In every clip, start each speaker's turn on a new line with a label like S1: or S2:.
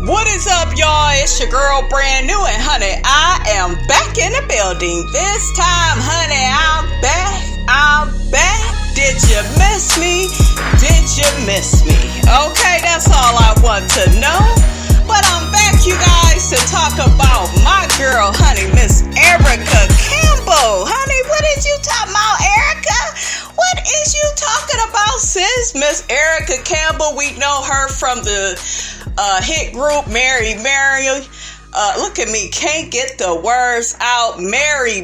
S1: What is up, y'all? It's your girl, brand new, and honey, I am back in the building. This time, honey, I'm back. Did you miss me? Did you miss me? Okay, that's all I want to know. But I'm back, you guys, to talk about my girl, honey, Miss Erica Campbell. Honey, what is you talking about, Erica? What is you talking about, sis? Miss Erica Campbell, we know her from the hit group Mary. Look at me, can't get the words out. Mary,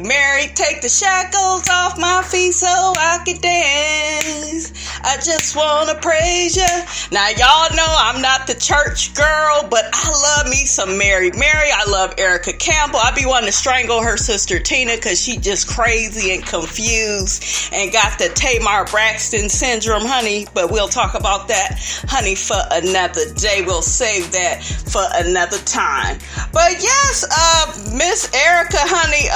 S1: take the shackles off my feet so I can dance. I just wanna praise ya. Now y'all know I'm not the church girl, but I love me some Mary. I love Erica Campbell. I be wanting to strangle her sister Tina because she just crazy and confused and got the Tamar Braxton syndrome, honey. But we'll talk about that, honey, for another day. We'll save that for another time. But yes, Miss Erica, honey,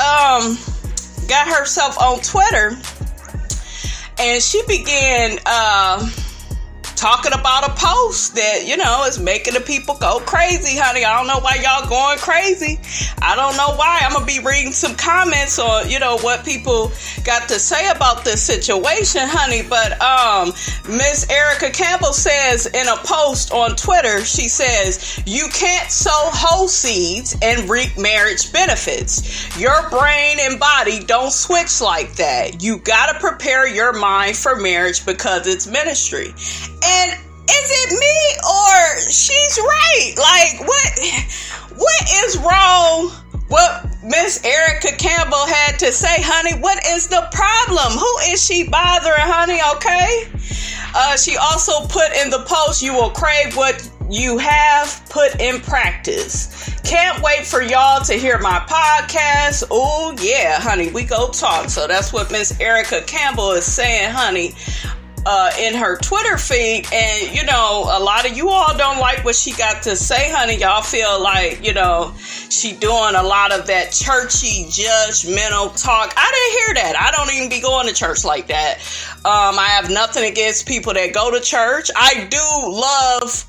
S1: got herself on Twitter, and she began talking about a post that, is making the people go crazy, honey. I don't know why y'all going crazy. I don't know why. I'm gonna be reading some comments on, what people got to say about this situation, honey. But Miss Erica Campbell says in a post on Twitter, she says, "You can't sow hoe seeds and reap marriage benefits. Your brain and body don't switch like that. You gotta prepare your mind for marriage because it's ministry." And is it me or she's right? Like, what is wrong? What Miss Erica Campbell had to say, honey? What is the problem? Who is she bothering, honey? Okay. She also put in the post, "You will crave what you have put in practice. Can't wait for y'all to hear my podcast." Oh yeah, honey, we go talk. So that's what Miss Erica Campbell is saying, honey, in her Twitter feed. And a lot of you all don't like what she got to say, honey. Y'all feel like she doing a lot of that churchy judgmental talk. I didn't hear that. I don't even be going to church like that. I have nothing against people that go to church. I do love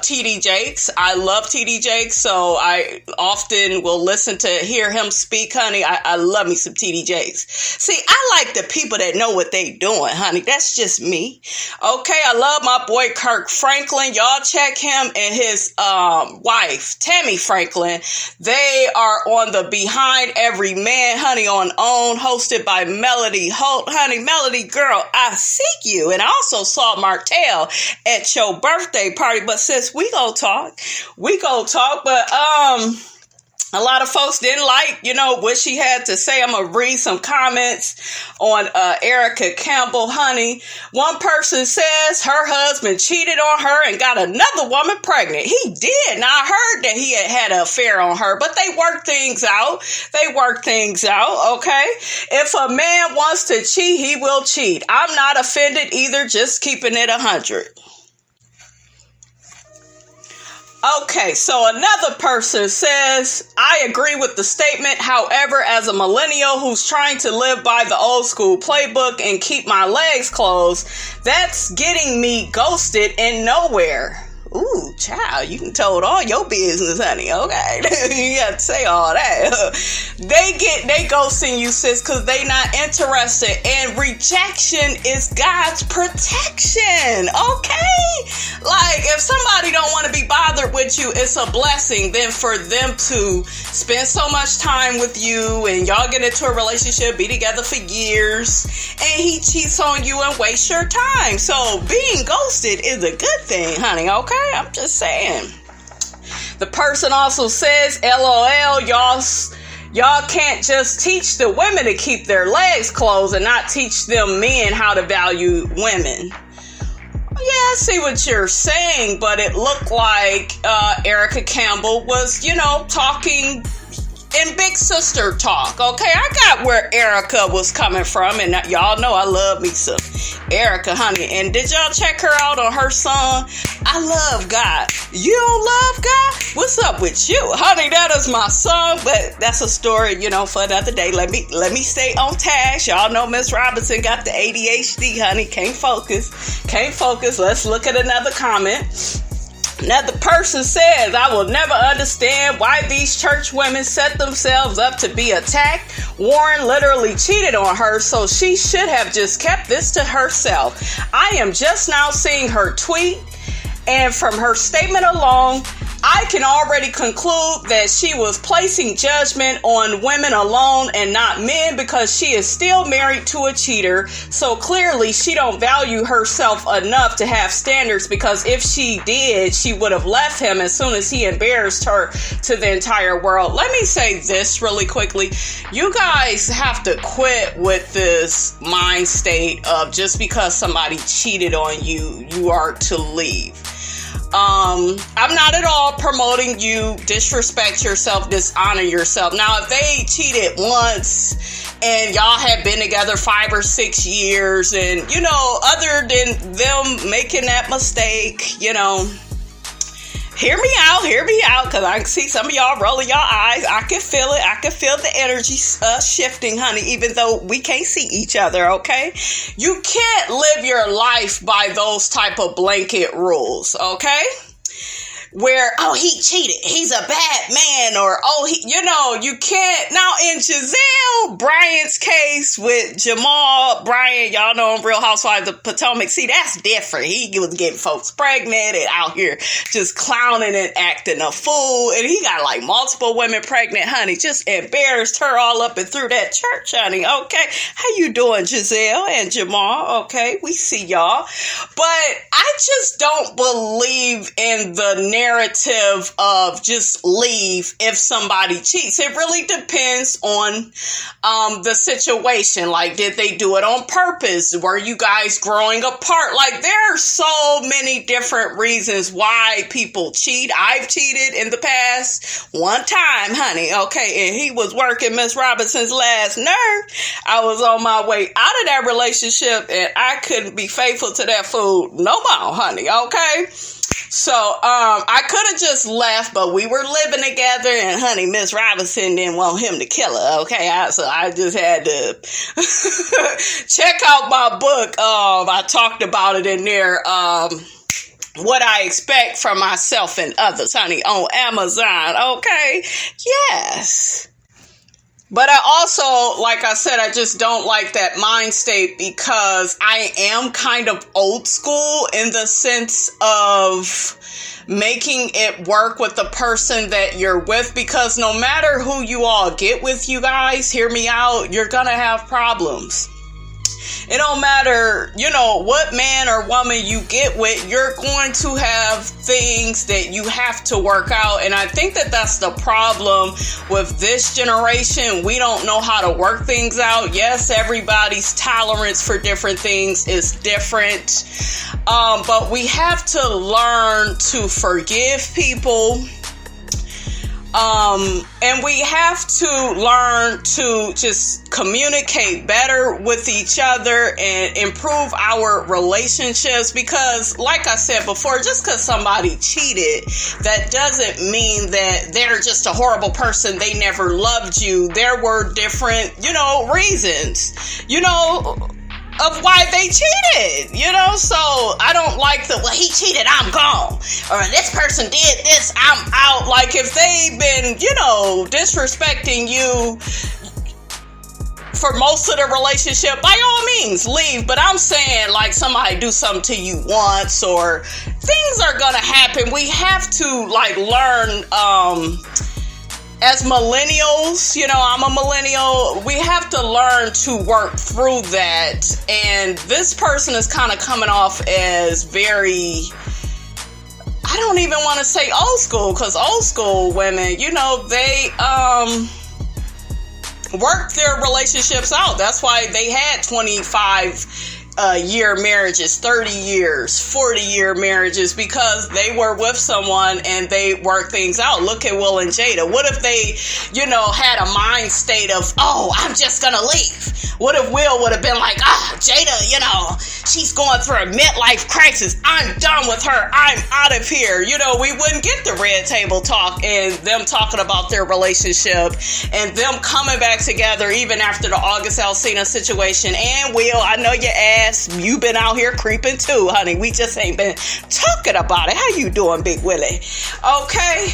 S1: TD Jakes. I love TD Jakes, so I often will listen to hear him speak, honey. I love me some TD Jakes. See, I like the people that know what they doing, honey. That's just me. Okay, I love my boy Kirk Franklin. Y'all check him and his wife, Tammy Franklin. They are on the Behind Every Man, honey, on OWN, hosted by Melody Holt. Honey, Melody, girl, I see you. And I also saw Martell at your birthday party. But sis, we go talk. But a lot of folks didn't like, what she had to say. I'm going to read some comments on Erica Campbell, honey. One person says her husband cheated on her and got another woman pregnant. He did. Now, I heard that he had an affair on her, but they work things out. Okay? If a man wants to cheat, he will cheat. I'm not offended either, just keeping it 100. Okay, so another person says, "I agree with the statement. However, as a millennial who's trying to live by the old school playbook and keep my legs closed, that's getting me ghosted in nowhere." Ooh, child, you can told all your business, honey. Okay, you got to say all that. They ghosting you, sis, because they not interested. And rejection is God's protection. Okay, like if somebody don't want to be bothered with you, it's a blessing. Then for them to spend so much time with you and y'all get into a relationship, be together for years, and he cheats on you and wastes your time. So being ghosted is a good thing, honey. Okay. I'm just saying. The person also says, "LOL, y'all can't just teach the women to keep their legs closed and not teach them men how to value women." Yeah, I see what you're saying, but it looked like Erica Campbell was, talking in big sister talk. Okay, I got where Erica was coming from, and y'all know I love me some Erica, honey. And did y'all check her out on her song, "I Love God"? You don't love God? What's up with you, honey? That is my song, but that's a story, for another day. Let me stay on task. Y'all know Miss Robinson got the ADHD, honey. Can't focus. Let's look at another comment. Another person says, I will never understand why these church women set themselves up to be attacked. Warren literally cheated on her, so she should have just kept this to herself. I am just now seeing her tweet, and from her statement alone, I can already conclude that she was placing judgment on women alone and not men, because she is still married to a cheater. So clearly she don't value herself enough to have standards, because if she did, she would have left him as soon as he embarrassed her to the entire world. Let me say this really quickly. You guys have to quit with this mind state of just because somebody cheated on you, you are to leave. I'm not at all promoting you disrespect yourself, dishonor yourself. Now, if they cheated once and y'all had been together 5 or 6 years, and, other than them making that mistake, hear me out, because I can see some of y'all rolling your eyes. I can feel it. I can feel the energy shifting, honey, even though we can't see each other, okay? You can't live your life by those type of blanket rules, okay? Where, he cheated, he's a bad man, or, you can't. Now, in Giselle Bryant's case with Jamal Bryant, y'all know him, Real Housewives of Potomac, see, that's different. He was getting folks pregnant and out here just clowning and acting a fool, and he got like multiple women pregnant, honey, just embarrassed her all up and through that church, honey, okay? How you doing, Giselle and Jamal? Okay, we see y'all. But I just don't believe in the narrative of just leave if somebody cheats. It really depends on the situation. Like, did they do it on purpose? Were you guys growing apart? Like, there are so many different reasons why people cheat. I've cheated in the past one time, honey, okay, and he was working Miss Robinson's last nerve. I was on my way out of that relationship, and I couldn't be faithful to that fool no more, honey, okay? So, I could have just left, but we were living together, and honey, Miss Robinson didn't want him to kill her, okay? So I just had to check out my book. I talked about it in there, What I Expect from Myself and Others, honey, on Amazon, okay? Yes. But I also, like I said, I just don't like that mind state, because I am kind of old school in the sense of making it work with the person that you're with, because no matter who you all get with, you guys, hear me out, you're gonna have problems. It don't matter, what man or woman you get with, you're going to have things that you have to work out. And I think that that's the problem with this generation. We don't know how to work things out. Yes, everybody's tolerance for different things is different. But we have to learn to forgive people. And we have to learn to just communicate better with each other and improve our relationships, because like I said before, just because somebody cheated, that doesn't mean that they're just a horrible person. They never loved you. There were different, reasons, of why they cheated, so I don't like he cheated, I'm gone, or this person did this, I'm out. Like, if they've been, disrespecting you for most of the relationship, by all means, leave. But I'm saying, like, somebody do something to you once, or things are gonna happen. We have to, learn, as millennials, I'm a millennial, we have to learn to work through that. And this person is kind of coming off as very, I don't even want to say old school, because old school women, they work their relationships out. That's why they had 25 year marriages, 30 years, 40-year marriages, because they were with someone and they worked things out. Look at Will and Jada. What if they, had a mind state of, I'm just gonna leave? What if Will would have been like, Jada, she's going through a midlife crisis, I'm done with her, I'm out of here. We wouldn't get the red table talk and them talking about their relationship and them coming back together even after the August Alsina situation. And Will, I know your ass ass, you been out here creeping too, honey. We just ain't been talking about it. How you doing, Big Willie? Okay.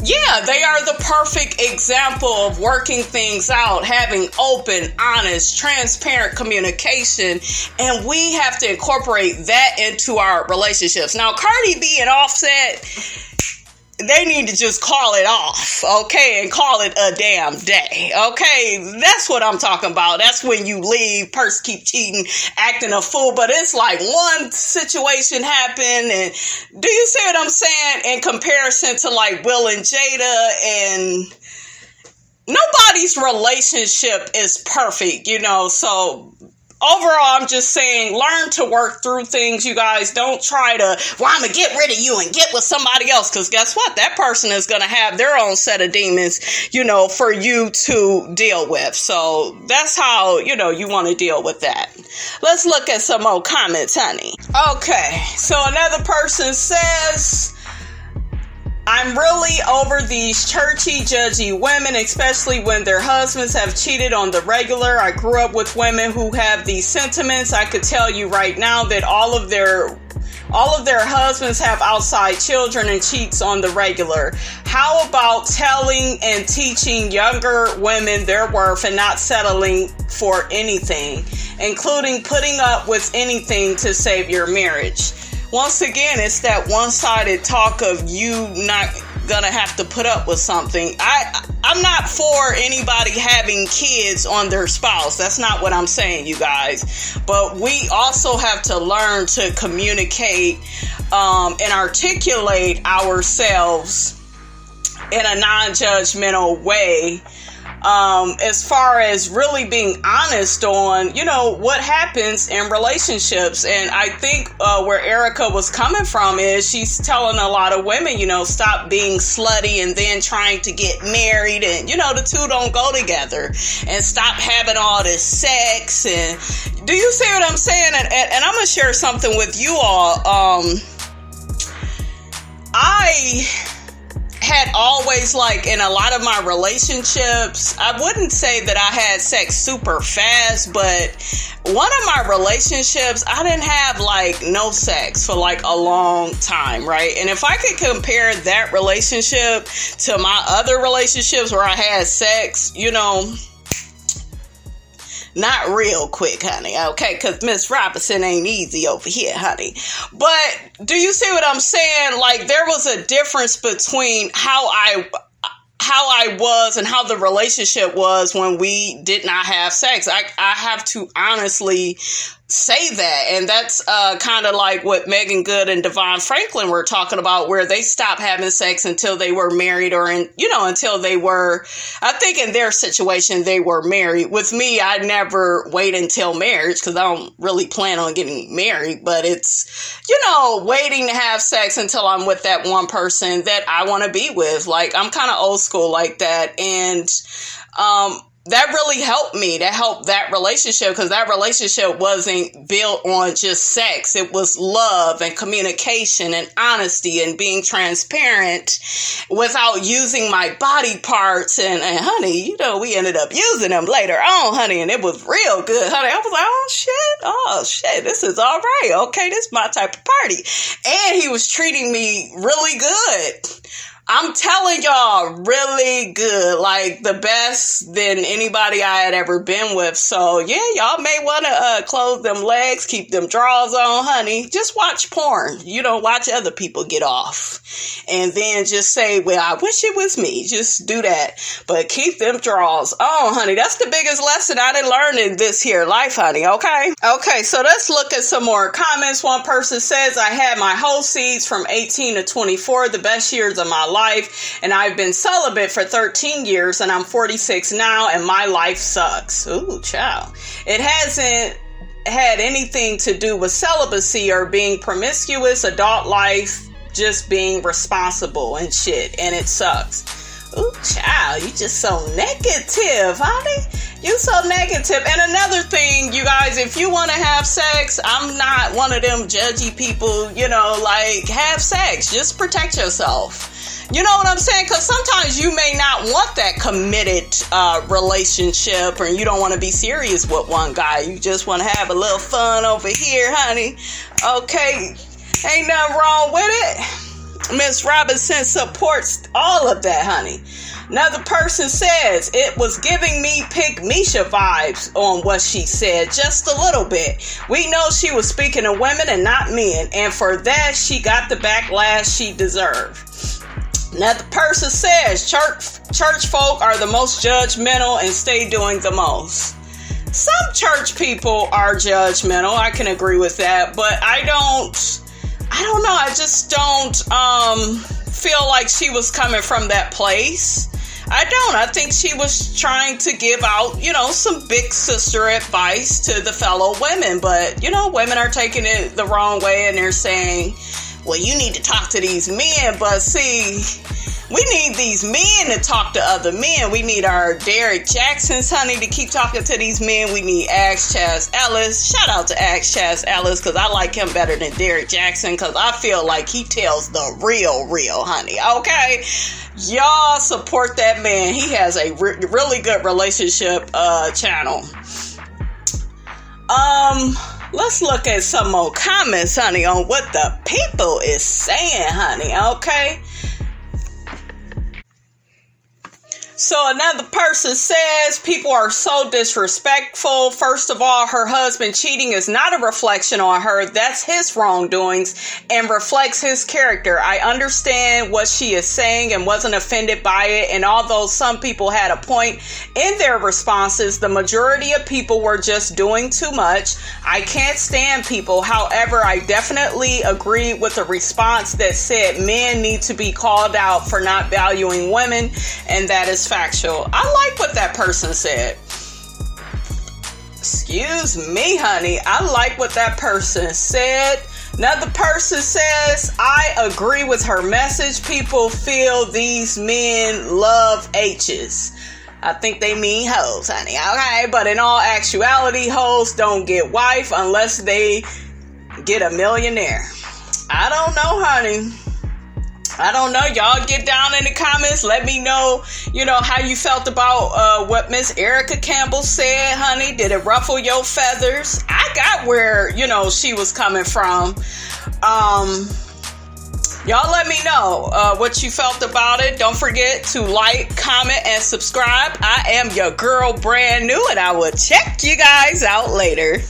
S1: Yeah, they are the perfect example of working things out, having open, honest, transparent communication, and we have to incorporate that into our relationships. Now, Cardi B and Offset, they need to just call it off, okay, and call it a damn day, okay? That's what I'm talking about. That's when you leave, person keep cheating, acting a fool, but it's like one situation happened, and do you see what I'm saying? In comparison to like Will and Jada, and nobody's relationship is perfect, you know, so overall, I'm just saying, learn to work through things, you guys. Don't try to, well, I'm going to get rid of you and get with somebody else. Because guess what? That person is going to have their own set of demons, you know, for you to deal with. So that's how, you know, you want to deal with that. Let's look at some more comments, honey. Okay. So another person says, I'm really over these churchy, judgy women, especially when their husbands have cheated on the regular. I grew up with women who have these sentiments. I could tell you right now that all of their husbands have outside children and cheats on the regular. How about telling and teaching younger women their worth and not settling for anything, including putting up with anything to save your marriage? Once again, it's that one-sided talk of you not gonna have to put up with something. I'm not for anybody having kids on their spouse. That's not what I'm saying, you guys. But we also have to learn to communicate and articulate ourselves in a non-judgmental way. As far as really being honest on, you know, what happens in relationships. And I think where Erica was coming from is she's telling a lot of women, you know, stop being slutty and then trying to get married, and, you know, the two don't go together, and stop having all this sex. And do you see what I'm saying? And I'm going to share something with you all. I had always, like, in a lot of my relationships, I wouldn't say that I had sex super fast, but one of my relationships, I didn't have like no sex for like a long time, right? And if I could compare that relationship to my other relationships where I had sex, you know, not real quick, honey, okay? Because Miss Robinson ain't easy over here, honey. But do you see what I'm saying? Like, there was a difference between how I was and how the relationship was when we did not have sex. I have to honestly say that. And that's kind of like what Megan Good and Devon Franklin were talking about, where they stopped having sex until they were married, or until they were, I think in their situation, they were married. With me, I never wait until marriage because I don't really plan on getting married, but it's, waiting to have sex until I'm with that one person that I want to be with. Like, I'm kind of old school like that. And, that really helped me. That helped that relationship, because that relationship wasn't built on just sex. It was love and communication and honesty and being transparent without using my body parts. And honey, we ended up using them later on, honey, and it was real good, honey. I was like, oh shit, this is all right. Okay, this is my type of party. And he was treating me really good. I'm telling y'all, really good, like the best than anybody I had ever been with. So yeah, y'all may want to close them legs, keep them drawers on, honey. Just watch porn, watch other people get off, and then just say, well, I wish it was me. Just do that, but keep them drawers on, honey. That's the biggest lesson I done learned in this here life, honey. Okay, so let's look at some more comments. One person says, I had my whole seeds from 18 to 24, the best years of my life, and I've been celibate for 13 years, and I'm 46 now, and my life sucks. Ooh, child. It hasn't had anything to do with celibacy or being promiscuous, adult life, just being responsible and shit, and it sucks. Ooh, child, you just so negative, honey. You so negative. And another thing, you guys, if you want to have sex, I'm not one of them judgy people, have sex. Just protect yourself. You know what I'm saying? Because sometimes you may not want that committed relationship, or you don't want to be serious with one guy. You just want to have a little fun over here, honey. Okay, ain't nothing wrong with it. Miss Robinson supports all of that, honey. Another person says, it was giving me Pink Misha vibes on what she said, just a little bit. We know she was speaking to women and not men, and for that she got the backlash she deserved. Another person says, church folk are the most judgmental and stay doing the most. Some church people are judgmental, I can agree with that, but I don't know, I just don't feel like she was coming from that place. I think she was trying to give out, some big sister advice to the fellow women. But, women are taking it the wrong way and they're saying, well, you need to talk to these men. But see, we need these men to talk to other men. We need our Derek Jacksons, honey, to keep talking to these men. We need Axe Chaz Ellis. Shout out to Axe Chaz Ellis, because I like him better than Derek Jackson, because I feel like he tells the real, honey. Okay? Y'all support that man. He has a really good relationship channel. Let's look at some more comments, honey, on what the people is saying, honey. Okay? So another person says, people are so disrespectful. First of all, her husband cheating is not a reflection on her. That's his wrongdoings and reflects his character. I understand what she is saying and wasn't offended by it. And although some people had a point in their responses, the majority of people were just doing too much. I can't stand people. However, I definitely agree with the response that said men need to be called out for not valuing women, and that is factual. I like what that person said. Excuse me, honey. I like what that person said. Another person says, I agree with her message. People feel these men love H's. I think they mean hoes, honey. Okay, but in all actuality, hoes don't get wife unless they get a millionaire. I don't know, honey. I don't know. Y'all get down in the comments. Let me know, how you felt about what Miss Erica Campbell said, honey. Did it ruffle your feathers? I got where, she was coming from. Y'all let me know what you felt about it. Don't forget to like, comment, and subscribe. I am your girl, brand new, and I will check you guys out later.